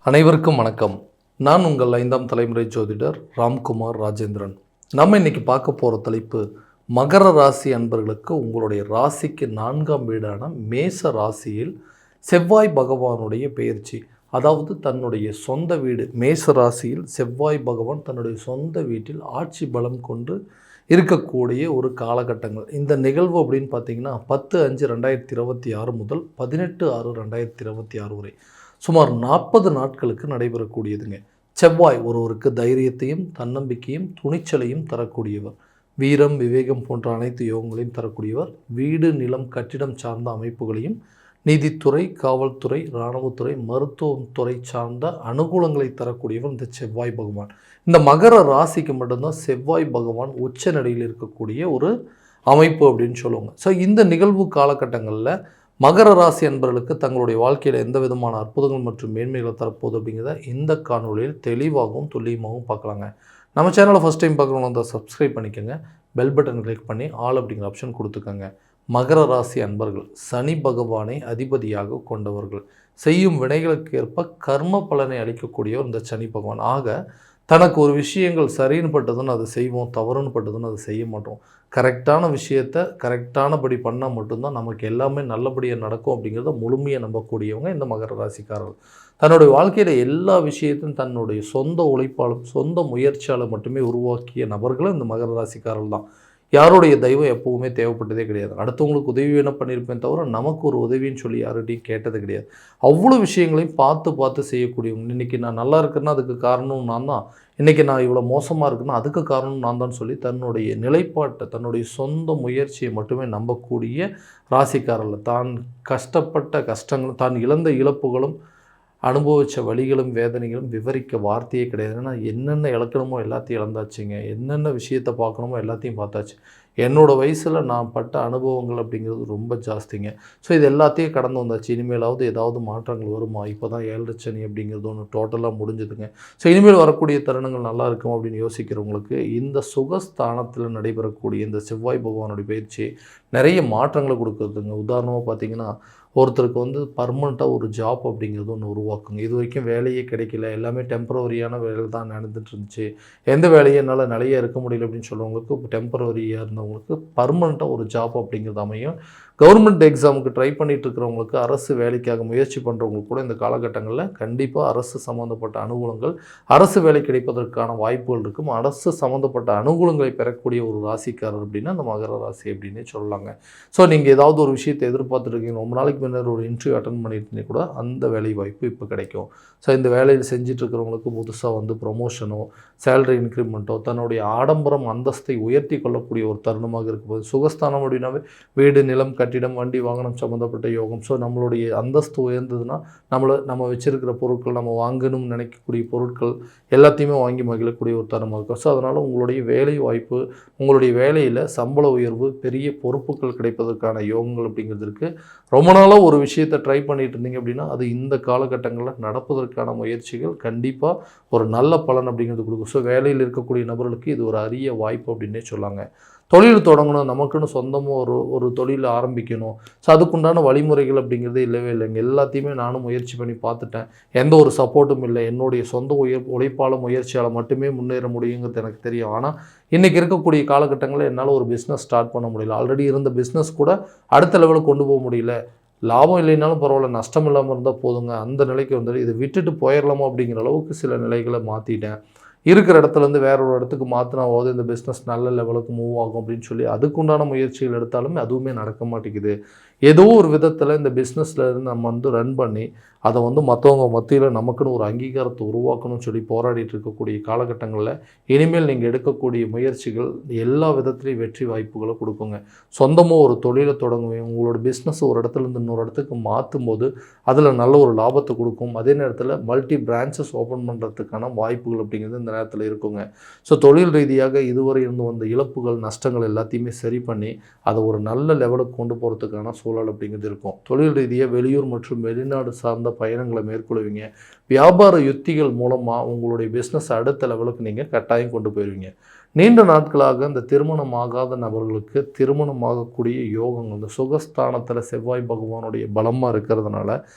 அனைவருக்கும் வணக்கம். நான் உங்கள் 5ஆம் தலைமுறை ஜோதிடர் ராம்குமார் ராஜேந்திரன். நம்ம இன்னைக்கு பார்க்க போகிற தலைப்பு மகர ராசி அன்பர்களுக்கு உங்களுடைய ராசிக்கு 4ஆம் வீடான மேச ராசியில் செவ்வாய் பகவானுடைய பெயர்ச்சி. அதாவது தன்னுடைய சொந்த வீடு மேச ராசியில் செவ்வாய் பகவான் தன்னுடைய சொந்த வீட்டில் ஆட்சி பலம் கொண்டு இருக்கக்கூடிய ஒரு காலகட்டங்கள். இந்த நிகழ்வு அப்படின்னு பார்த்தீங்கன்னா 10/5/2026 முதல் 18/6/2026 வரை சுமார் 40 நாட்களுக்கு நடைபெறக்கூடியதுங்க. செவ்வாய் ஒருவருக்கு தைரியத்தையும் தன்னம்பிக்கையும் துணிச்சலையும் தரக்கூடியவர். வீரம் விவேகம் போன்ற அனைத்து யோகங்களையும் தரக்கூடியவர். வீடு நிலம் கட்டிடம் சார்ந்த அமைப்புகளையும் நீதித்துறை காவல்துறை இராணுவத்துறை மருத்துவம் துறை சார்ந்த அனுகூலங்களை தரக்கூடியவர் இந்த செவ்வாய் பகவான். இந்த மகர ராசிக்கு மட்டும்தான் செவ்வாய் பகவான் உச்ச நிலையில் இருக்கக்கூடிய ஒரு அமைப்பு அப்படின்னு சொல்லுவாங்க. ஸோ இந்த நிகழ்வு காலகட்டங்களில் மகர ராசி அன்பர்களுக்கு தங்களுடைய வாழ்க்கையில் எந்த விதமான அற்புதங்கள் மற்றும் மேன்மைகளை தரப்போகுது அப்படிங்கிறத இந்த காணொலியில் தெளிவாகவும் துல்லியமாகவும் பார்க்கலாங்க. நம்ம சேனலை ஃபஸ்ட் டைம் பார்க்குறவங்க வந்து சப்ஸ்கிரைப் பண்ணிக்கோங்க. பெல் பட்டன் கிளிக் பண்ணி ஆல் அப்படிங்கிற ஆப்ஷன் கொடுத்துக்கோங்க. மகர ராசி அன்பர்கள் சனி பகவானை அதிபதியாக கொண்டவர்கள். செய்யும் வினைகளுக்கு ஏற்ப கர்ம பலனை அளிக்கக்கூடியவர் இந்த சனி பகவான். ஆக தனக்கு ஒரு விஷயங்கள் சரின்னு பட்டதுன்னு அதை செய்வோம், தவறுன்னு பட்டதுன்னு அதை செய்ய மாட்டோம். கரெக்டான விஷயத்தை கரெக்டானபடி பண்ணால் மட்டும்தான் நமக்கு எல்லாமே நல்லபடியாக நடக்கும் அப்படிங்கிறத முழுமையாக நம்பக்கூடியவங்க இந்த மகர ராசிக்காரர்கள். தன்னுடைய வாழ்க்கையில் எல்லா விஷயத்தையும் தன்னுடைய சொந்த உழைப்பாலும் சொந்த முயற்சியால் மட்டுமே உருவாக்கிய நபர்களும் இந்த மகர ராசிக்காரர்கள் தான். யாருடைய தெய்வம் எப்போவுமே தேவைப்பட்டதே கிடையாது. அடுத்தவங்களுக்கு உதவி வேணும் பண்ணியிருப்பேன் தவிர நமக்கு ஒரு உதவின்னு சொல்லி யார்கிட்டையும் கேட்டது கிடையாது. அவ்வளோ விஷயங்களையும் பார்த்து செய்யக்கூடியவங்க. இன்றைக்கி நான் நல்லா இருக்கிறேன்னா அதுக்கு காரணம் நான் தான். இன்றைக்கி நான் இவ்வளோ மோசமாக இருக்குன்னா அதுக்கு காரணம் நான் தான் சொல்லி தன்னுடைய நிலைப்பாட்டை தன்னுடைய சொந்த முயற்சியை மட்டுமே நம்பக்கூடிய ராசிக்காரர்கள். தான் கஷ்டப்பட்ட கஷ்டங்களும் தான் இழந்த இழப்புகளும் அனுபவித்த வலிகளும் வேதனைகளும் விவரிக்க வார்த்தையே கிடையாது. ஏன்னா என்னென்ன இழக்கணுமோ எல்லாத்தையும் இழந்தாச்சுங்க. என்னென்ன விஷயத்தை பார்க்கணுமோ எல்லாத்தையும் பார்த்தாச்சு. என்னோடய வயசில் நான் பட்ட அனுபவங்கள் அப்படிங்கிறது ரொம்ப ஜாஸ்திங்க. ஸோ இது எல்லாத்தையும் கடந்து வந்தாச்சு. இனிமேலாவது ஏதாவது மாற்றங்கள் வருமா? இப்போ தான் 7 சனி அப்படிங்கிறது ஒன்று டோட்டலாக முடிஞ்சுதுங்க. ஸோ இனிமேல் வரக்கூடிய தருணங்கள் நல்லா இருக்கும் அப்படின்னு யோசிக்கிறவங்களுக்கு இந்த சுகஸ்தானத்தில் நடைபெறக்கூடிய இந்த செவ்வாய் பகவானுடைய பயிற்சி நிறைய மாற்றங்களை கொடுக்குறதுங்க. உதாரணமாக பார்த்தீங்கன்னா ஒருத்தருக்கு வந்து பர்மனெண்ட்டாக ஒரு ஜாப் அப்படிங்கிறது ஒன்று உருவாக்குங்க. இது வரைக்கும் வேலையே கிடைக்கல, எல்லாமே டெம்பரவரியான வேலை தான் நடந்துட்டு இருந்துச்சு, எந்த வேலையும் என்னால் நிலையாக இருக்க முடியல அப்படின்னு சொல்கிறவங்களுக்கு டெம்பரவரியாக இருந்தவங்களுக்கு பர்மனெண்ட்டாக ஒரு ஜாப் அப்படிங்கிறது அமையும். கவர்மெண்ட் எக்ஸாமுக்கு ட்ரை பண்ணிகிட்டு இருக்கிறவங்களுக்கு அரசு வேலைக்காக முயற்சி பண்ணுறவங்களுக்கு கூட இந்த காலகட்டங்களில் கண்டிப்பாக அரசு சம்மந்தப்பட்ட அனுகூலங்கள் அரசு வேலை கிடைப்பதற்கான வாய்ப்புகள் இருக்கும். அரசு சம்மந்தப்பட்ட அனுகூலங்களை பெறக்கூடிய ஒரு ராசிக்காரர் அப்படின்னா அந்த மகர ராசி அப்படின்னே சொல்லலாங்க. ஸோ நீங்கள் ஏதாவது ஒரு விஷயத்தை எதிர்பார்த்துருக்கீங்க, ரொம்ப நாளைக்கு முன்னர் ஒரு இன்டர்வியூ அட்டன் பண்ணியிருந்தீங்க கூட அந்த வேலை வாய்ப்பு இப்போ கிடைக்கும். ஸோ இந்த வேலையில் செஞ்சுட்டு இருக்கிறவங்களுக்கு புதுசாக வந்து ப்ரொமோஷனோ சேலரி இன்க்ரிமெண்ட்டோ தன்னுடைய ஆடம்பரம் அந்தஸ்தை உயர்த்தி கொள்ளக்கூடிய ஒரு தருணமாக இருக்கும்போது சுகஸ்தானம் அப்படின்னாவே வீடு நிலம் கட்டிடம் வண்டி வாகனம் சம்மந்தப்பட்ட யோகம். ஸோ நம்மளுடைய அந்தஸ்து உயர்ந்ததுன்னா நம்ம வச்சுருக்கிற பொருட்கள் நம்ம வாங்கணும்னு நினைக்கக்கூடிய பொருட்கள் எல்லாத்தையுமே வாங்கி மகிழக்கூடிய ஒரு தருணமாக இருக்கும். ஸோ அதனால் உங்களுடைய வேலை வாய்ப்பு உங்களுடைய வேலையில் சம்பள உயர்வு பெரிய பொறுப்புகள் கிடைப்பதற்கான யோகங்கள் அப்படிங்கிறது இருக்குது. ரொம்ப நாளாக ஒரு விஷயத்தை ட்ரை பண்ணிட்டு இருந்தீங்க அப்படின்னா அது இந்த காலகட்டங்களில் நடப்பதற்கான முயற்சிகள் கண்டிப்பாக ஒரு நல்ல பலன் அப்படிங்கிறது கொடுக்கும். ஸோ வேலையில் இருக்கக்கூடிய நபர்களுக்கு இது ஒரு அரிய வாய்ப்பு அப்படின்னே சொல்லாங்க. தொழில் தொடங்கணும், நமக்குன்னு சொந்தமாக ஒரு தொழில் ஆரம்பிக்கணும். ஸோ அதுக்குண்டான வழிமுறைகள் அப்படிங்கிறதே இல்லவே இல்லைங்க. எல்லாத்தையுமே நானும் முயற்சி பண்ணி பார்த்துட்டேன். எந்த ஒரு சப்போர்ட்டும் இல்லை. என்னுடைய சொந்த உழைப்பால் முயற்சியால் மட்டுமே முன்னேற முடியுங்கிறது எனக்கு தெரியும். ஆனால் இன்றைக்கி இருக்கக்கூடிய காலகட்டங்களில் என்னால் ஒரு பிஸ்னஸ் ஸ்டார்ட் பண்ண முடியல. ஆல்ரெடி இருந்த பிஸ்னஸ் கூட அடுத்த லெவலுக்கு கொண்டு போக முடியல. லாபம் இல்லைனாலும் பரவாயில்ல, நஷ்டம் இல்லாமல் இருந்தால் போதுங்க, அந்த நிலைக்கு வந்துட்டு இதை விட்டுட்டு போயிடலாமா அப்படிங்கிற அளவுக்கு சில நிலைகளை மாற்றிட்டேன். இருக்கிற இடத்துலேருந்து வேற ஒரு இடத்துக்கு மாற்றினா போது இந்த பிஸ்னஸ் நல்ல லெவலுக்கு மூவ் ஆகும் அப்படின்னு சொல்லி அதுக்குண்டான முயற்சிகள் எடுத்தாலுமே அதுவுமே நடக்க மாட்டேங்குது. ஏதோ ஒரு விதத்தில் இந்த பிஸ்னஸில் இருந்து நம்ம வந்து ரன் பண்ணி அதை வந்து மற்றவங்க மத்தியில் நமக்குன்னு ஒரு அங்கீகாரத்தை உருவாக்கணும்னு சொல்லி போராடிட்டு இருக்கக்கூடிய காலகட்டங்களில் இனிமேல் நீங்கள் எடுக்கக்கூடிய முயற்சிகள் எல்லா விதத்துலேயும் வெற்றி வாய்ப்புகளை கொடுக்குங்க. சொந்தமாக ஒரு தொழிலை தொடங்குவீங்க. உங்களோட பிஸ்னஸ் ஒரு இடத்துலேருந்து இன்னொரு இடத்துக்கு மாற்றும் போது அதில் நல்ல ஒரு லாபத்தை கொடுக்கும். அதே நேரத்தில் மல்டி பிரான்ச்சஸ் ஓப்பன் பண்ணுறதுக்கான வாய்ப்புகள் அப்படிங்கிறது இந்த நேரத்தில் இருக்குங்க. ஸோ தொழில் ரீதியாக இதுவரை இருந்து வந்த இழப்புகள் நஷ்டங்கள் எல்லாத்தையுமே சரி பண்ணி அதை ஒரு நல்ல லெவலுக்கு கொண்டு போகிறதுக்கான சூழல் அப்படிங்கிறது இருக்கும். தொழில் ரீதியாக வெளியூர் மற்றும் வெளிநாடு சார்ந்த பயணங்களை மேற்கொள்வீங்க. வியாபார யுத்திகள் மூலமாக உங்களுடைய பிஸ்னஸ் அடுத்த லெவலுக்கு நீங்கள் கட்டாயம் கொண்டு போயிடுவீங்க. நீண்ட நாட்களாக இந்த திருமணம் ஆகாத நபர்களுக்கு திருமணம் ஆகக்கூடிய யோகங்கள் இந்த சுகஸ்தானத்தில் செவ்வாய் பகவானுடைய பலமாக இருக்கிறதுனால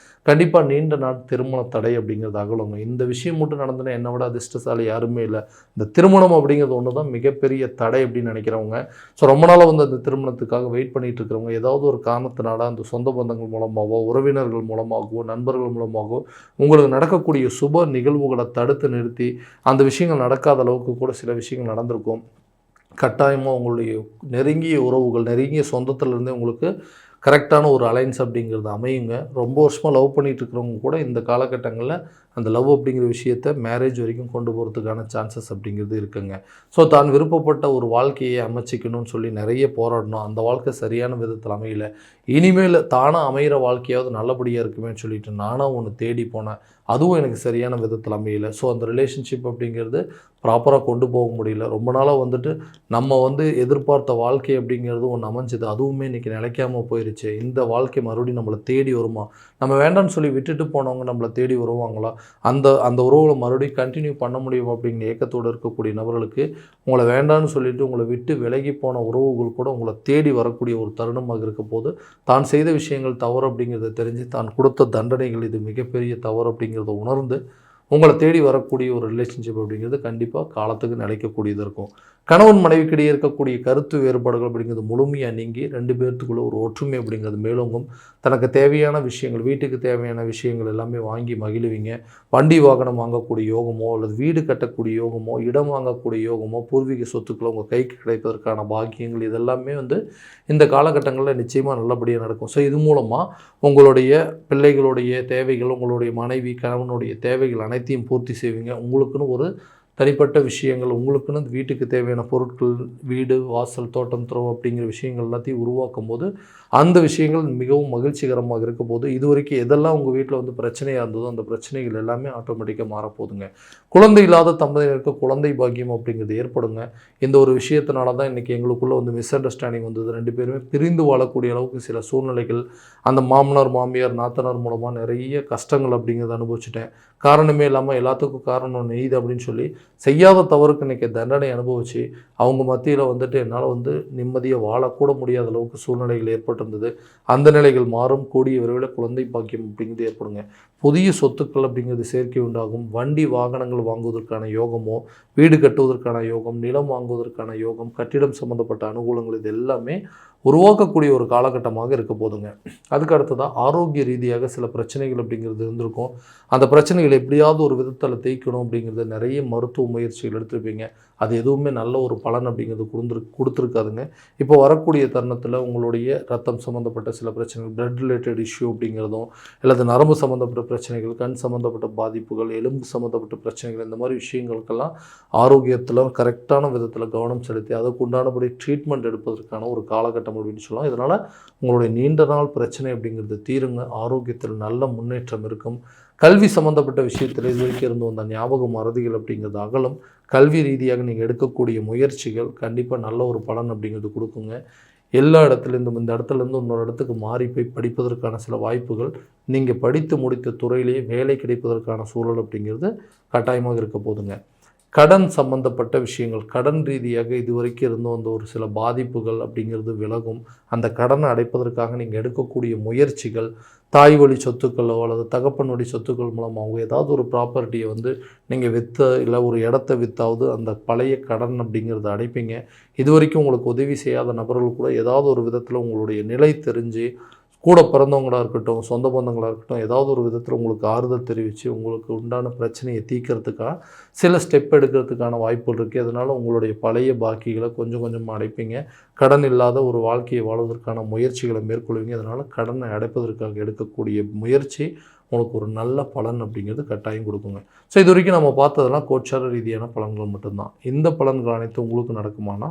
கண்டிப்பாக நீண்ட நாள் திருமண தடை அப்படிங்கிறது அகலுங்க. இந்த விஷயம் மட்டும் நடந்ததுன்னா என்னை விட அதிர்ஷ்டசாலி யாருமே இல்லை. இந்த திருமணம் அப்படிங்கிறது ஒன்று தான் மிகப்பெரிய தடை அப்படின்னு நினைக்கிறவங்க. ஸோ ரொம்ப நாளாக வந்து அந்த திருமணத்துக்காக வெயிட் பண்ணிகிட்டு இருக்கிறவங்க ஏதாவது ஒரு காரணத்தினால அந்த சொந்த பந்தங்கள் மூலமாகவோ உறவினர்கள் மூலமாகவோ நண்பர்கள் மூலமாகவோ உங்களுக்கு நடக்கக்கூடிய சுப நிகழ்வுகளை தடுத்து நிறுத்தி அந்த விஷயங்கள் நடக்காத அளவுக்கு கூட சில விஷயங்கள் நடந்திருக்கும். கட்டாயமாக உங்களுடைய நெருங்கிய உறவுகள் நெருங்கிய சொந்தத்திலேருந்தே உங்களுக்கு கரெக்டான ஒரு அலைன்ஸ் அப்படிங்கிறது அமையுங்க. ரொம்ப வருஷமாக லவ் பண்ணிகிட்டு இருக்கிறவங்க கூட இந்த காலகட்டங்களில் அந்த லவ் அப்படிங்கிற விஷயத்தை மேரேஜ் வரைக்கும் கொண்டு போகிறதுக்கான சான்சஸ் அப்படிங்கிறது இருக்குங்க. ஸோ தான் விருப்பப்பட்ட ஒரு வாழ்க்கையை அமைச்சிக்கணும்னு சொல்லி நிறைய போராடணும். அந்த வாழ்க்கை சரியான விதத்தில் அமையல. இனிமேல் தானாக அமைகிற வாழ்க்கையாவது நல்லபடியாக இருக்குமேன்னு சொல்லிட்டு நானாக ஒன்று தேடி போனேன். அதுவும் எனக்கு சரியான விதத்தில் அமையல. ஸோ அந்த ரிலேஷன்ஷிப் அப்படிங்கிறது ப்ராப்பராக கொண்டு போக முடியல. ரொம்ப நாளாக வந்துட்டு நம்ம வந்து எதிர்பார்த்த வாழ்க்கை அப்படிங்கிறது ஒன்று அமைஞ்சது. அதுவுமே இன்றைக்கி நிலைக்காமல் போயிடுச்சு. இந்த வாழ்க்கை மறுபடியும் நம்மளை தேடி வருமா? நம்ம வேண்டாம்னு சொல்லி விட்டுட்டு போனவங்க நம்மளை தேடி வருவாங்களா? அந்த உறவுகளை மறுபடியும் கண்டினியூ பண்ண முடியும் அப்படிங்கிற ஏக்கத்தோடு இருக்கக்கூடிய நபர்களுக்கு உங்களை வேண்டாம்னு சொல்லிவிட்டு உங்களை விட்டு விலகி போன உறவுகள் கூட உங்களை தேடி வரக்கூடிய ஒரு தருணமாக இருக்க போது தான் செய்த விஷயங்கள் தவறு அப்படிங்கிறத தெரிஞ்சு தான் கொடுத்த தண்டனைகள் இது மிகப்பெரிய தவறு அப்படிங்கிறத உணர்ந்து உங்களை தேடி வரக்கூடிய ஒரு ரிலேஷன்ஷிப் அப்படிங்கிறது கண்டிப்பாக காலத்துக்கு நிலைக்கக்கூடியது இருக்கும். கணவன் மனைவிக்கிடையே இருக்கக்கூடிய கருத்து வேறுபாடுகள் அப்படிங்கிறது முழுமையாக நீங்கி 2 பேர்த்துக்குள்ளே ஒரு ஒற்றுமை அப்படிங்கிறது மேலோங்கும். தனக்கு தேவையான விஷயங்கள் வீட்டுக்கு தேவையான விஷயங்கள் எல்லாமே வாங்கி மகிழுவீங்க. வண்டி வாகனம் வாங்கக்கூடிய யோகமோ அல்லது வீடு கட்டக்கூடிய யோகமோ இடம் வாங்கக்கூடிய யோகமோ பூர்வீக சொத்துக்களை உங்கள் கைக்கு கிடைப்பதற்கான பாக்கியங்கள் இதெல்லாமே வந்து இந்த காலகட்டங்களில் நிச்சயமாக நல்லபடியாக நடக்கும். ஸோ இது மூலமாக உங்களுடைய பிள்ளைகளுடைய தேவைகள் உங்களுடைய மனைவி கணவனுடைய தேவைகள் அனைத்தையும் பூர்த்தி செய்வீங்க. உங்களுக்குன்னு ஒரு தனிப்பட்ட விஷயங்கள் உங்களுக்குன்னு வீட்டுக்கு தேவையான பொருட்கள் வீடு வாசல் தோட்டம் துறவு அப்படிங்கிற விஷயங்கள் எல்லாத்தையும் உருவாக்கும் போது அந்த விஷயங்கள் மிகவும் மகிழ்ச்சிகரமாக இருக்க போது இதுவரைக்கும் எதெல்லாம் உங்கள் வீட்டில் வந்து பிரச்சனையாக இருந்ததோ அந்த பிரச்சனைகள் எல்லாமே ஆட்டோமேட்டிக்காக மாறப்போகுதுங்க. குழந்தை இல்லாத தம்பதியினருக்கு குழந்தை பாக்கியம் அப்படிங்கிறது ஏற்படுங்க. இந்த ஒரு விஷயத்தினால தான் இன்றைக்கி எங்களுக்குள்ளே வந்து மிஸ் அண்டர்ஸ்டாண்டிங் வந்தது. 2 பேருமே பிரிந்து வாழக்கூடிய அளவுக்கு சில சூழ்நிலைகள் அந்த மாமனார் மாமியார் நாத்தனார் மூலமாக நிறைய கஷ்டங்கள் அப்படிங்கிறத அனுபவிச்சுட்டேன். காரணமே இல்லாமல் எல்லாத்துக்கும் காரணம் நெய்து அப்படின்னு சொல்லி செய்யாத தவறுக்கு இன்றைக்கி தண்டனை அனுபவித்து அவங்க மத்தியில் வந்துட்டு என்னால் வந்து நிம்மதியாக வாழக்கூட முடியாத அளவுக்கு சூழ்நிலைகள் ஏற்பட்டிருந்தது. அந்த நிலைகள் மாறும். கூடிய விரைவில் குழந்தை பாக்கியம் அப்படிங்கிறது ஏற்படுங்க. புதிய சொத்துக்கள் அப்படிங்கிறது சேர்க்கை உண்டாகும். வண்டி வாகனங்கள் வாங்குவதற்கான யோகமோ வீடு கட்டுவதற்கான யோகம் நிலம் வாங்குவதற்கான யோகம் கட்டிடம் சம்மந்தப்பட்ட அனுகூலங்கள் இது எல்லாமே உருவாக்கக்கூடிய ஒரு காலகட்டமாக இருக்க போதுங்க. அதுக்கு அடுத்ததாக ஆரோக்கிய ரீதியாக சில பிரச்சனைகள் அப்படிங்கிறது இருந்திருக்கும். அந்த பிரச்சனைகள் எப்படியாவது ஒரு விதத்தில் தேய்க்கணும் அப்படிங்கிறது நிறைய மருத்துவ முயற்சிகள் எடுத்துருப்பீங்க. அது எதுவுமே நல்ல ஒரு பலன் அப்படிங்கிறது கொடுத்துருக்காதுங்க. இப்போ வரக்கூடிய தருணத்தில் உங்களுடைய ரத்தம் சம்மந்தப்பட்ட சில பிரச்சனைகள் பிளட் ரிலேட்டட் இஷ்யூ அப்படிங்கிறதும் அல்லது நரம்பு சம்மந்தப்பட்ட பிரச்சனைகள் கண் சம்மந்தப்பட்ட பாதிப்புகள் எலும்பு சம்மந்தப்பட்ட பிரச்சனைகள் இந்த மாதிரி விஷயங்களுக்கெல்லாம் ஆரோக்கியத்தில் கரெக்டான விதத்தில் கவனம் செலுத்தி அதுக்கு உண்டானபடி ட்ரீட்மெண்ட் எடுப்பதற்கான ஒரு காலகட்டம் அப்படின்னு சொல்லலாம். இதனால் உங்களுடைய நீண்ட நாள் பிரச்சனை அப்படிங்கிறது தீருங்க. ஆரோக்கியத்தில் நல்ல முன்னேற்றம் இருக்கும். கல்வி சம்மந்தப்பட்ட விஷயத்தில் இது வரைக்கும் இருந்து வந்த ஞாபக மறதிகள் அப்படிங்கிறது அகலும். கல்வி ரீதியாக நீங்கள் எடுக்கக்கூடிய முயற்சிகள் கண்டிப்பாக நல்ல ஒரு பலன் அப்படிங்கிறது கொடுக்குங்க. எல்லா இடத்துலேருந்தும் இந்த இடத்துலேருந்து இன்னொரு இடத்துக்கு மாறி போய் படிப்பதற்கான சில வாய்ப்புகள் நீங்கள் படித்து முடித்த துறையிலேயே வேலை கிடைப்பதற்கான சூழல் அப்படிங்கிறது கட்டாயமாக இருக்க போதுங்க. கடன் சம்பந்தப்பட்ட விஷயங்கள் கடன் ரீதியாக இதுவரைக்கும் இருந்து வந்த ஒரு சில பாதிப்புகள் அப்படிங்கிறது விலகும். அந்த கடனை அடைப்பதற்காக நீங்கள் எடுக்கக்கூடிய முயற்சிகள் தாய் வழி சொத்துக்களோ அல்லது தகப்பன் வழி சொத்துக்கள் மூலமாகவோ ஏதாவது ஒரு ப்ராப்பர்ட்டியை வந்து நீங்கள் விற்ற இல்லை ஒரு இடத்த விற்றாவது அந்த பழைய கடன் அப்படிங்கிறத அடைப்பீங்க. இது வரைக்கும் உங்களுக்கு உதவி செய்யாத நபர்கள் கூட ஏதாவது ஒரு விதத்தில் உங்களுடைய நிலை தெரிஞ்சு கூட பிறந்தவங்களாக இருக்கட்டும் சொந்த பந்தங்களாக இருக்கட்டும் ஏதாவது ஒரு விதத்தில் உங்களுக்கு ஆறுதல் தெரிவித்து உங்களுக்கு உண்டான பிரச்சனையை தீர்க்கறதுக்காக சில ஸ்டெப் எடுக்கிறதுக்கான வாய்ப்புகள் இருக்குது. அதனால் உங்களுடைய பழைய பாக்கிகளை கொஞ்சம் கொஞ்சமாக அடைப்பீங்க. கடன் இல்லாத ஒரு வாழ்க்கையை வாழ்வதற்கான முயற்சிகளை மேற்கொள்வீங்க. அதனால் கடனை அடைப்பதற்காக எடுக்கக்கூடிய முயற்சி உங்களுக்கு ஒரு நல்ல பலன் அப்படிங்கிறது கட்டாயம் கொடுக்குங்க. ஸோ இது வரைக்கும் நம்ம பார்த்ததெல்லாம் கோச்சார ரீதியான பலன்கள் மட்டும்தான். இந்த பலன்கள் அனைத்து உங்களுக்கு நடக்குமானா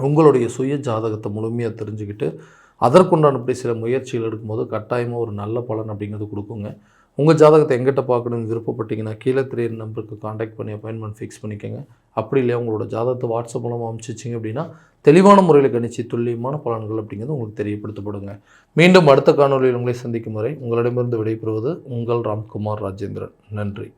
உங்களுடைய சுய ஜாதகத்தை முழுமையாக தெரிஞ்சுக்கிட்டு அதற்குண்டானபடி சில முயற்சிகள் எடுக்கும்போது கட்டாயமாக ஒரு நல்ல பலன் அப்படிங்கிறது கொடுக்குங்க. உங்கள் ஜாதகத்தை எங்கிட்ட பார்க்கணுன்னு விருப்பப்பட்டீங்கன்னா கீழே தெரியிற நம்பருக்கு காண்டாக்ட் பண்ணி அப்பாயின்மெண்ட் ஃபிக்ஸ் பண்ணிக்கோங்க. அப்படி இல்லையா உங்களோட ஜாதகத்தை வாட்ஸ்அப் மூலமாக அனுப்பிச்சிச்சிங்க அப்படின்னா தெளிவான முறையில் கணிச்சு துல்லியமான பலன்கள் அப்படிங்கிறது உங்களுக்கு தெரியப்படுத்தப்படுங்க. மீண்டும் அடுத்த காணொலியில் உங்களை சந்திக்கும் வரை உங்களிடமிருந்து விடைபெறுவது உங்கள் ராம்குமார் ராஜேந்திரன். நன்றி.